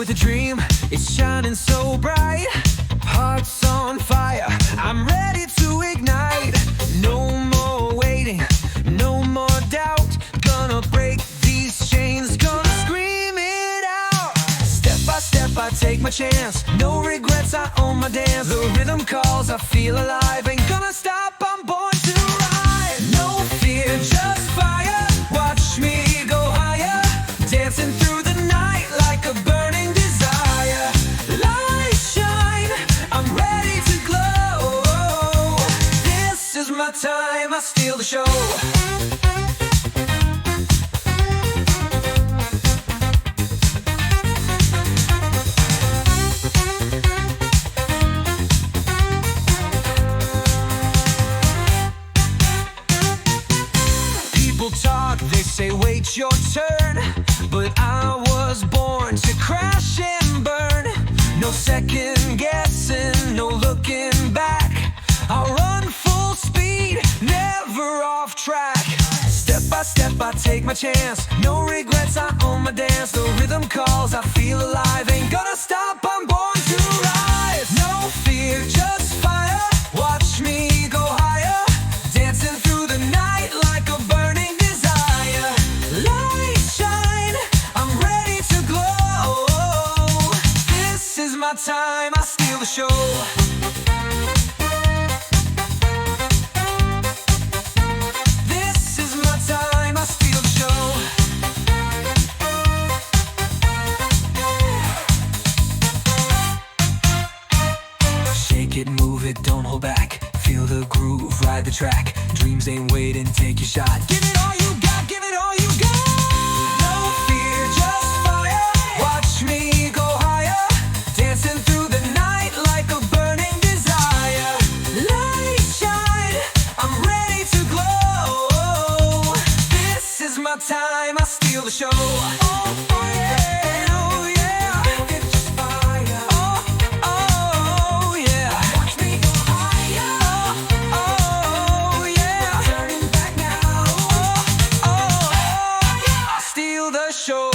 with a dream, it's shining so bright. Heart's on fire, I'm ready to ignite. No more waiting, no more doubt. Gonna break these chains, gonna scream it out. Step by step I take my chance, no regrets, I own my dance. The rhythm calls, I feel alive. Ain't gonna stop, I'm born to ride. No fear, just fire, watch me go higher. Dancing through the night like a burning desire. Light shine, I'm ready to glow. This is my time, I steal the show. Talk, they say wait your turn, but I was born to crash and burn. No second guessing, no looking back. I'll run full speed, never off track. Step by step I take my chance, no regrets, I own my dance. The rhythm calls, I feel alive. Ain't gonna stop, I'm born to rise. No fear, just fire, watch me go higher. Dancing through the night like a burning time, I steal the show. This is my time, I steal the show. Shake it, move it, don't hold back. Feel the groove, ride the track. Dreams ain't waiting, take your shot. Give it all you got, give it all you got. Time, I steal the show. Oh yeah, oh yeah. It's just fire. Oh yeah. Watch me go higher. Oh yeah. Turning back now. Oh yeah. I steal the show.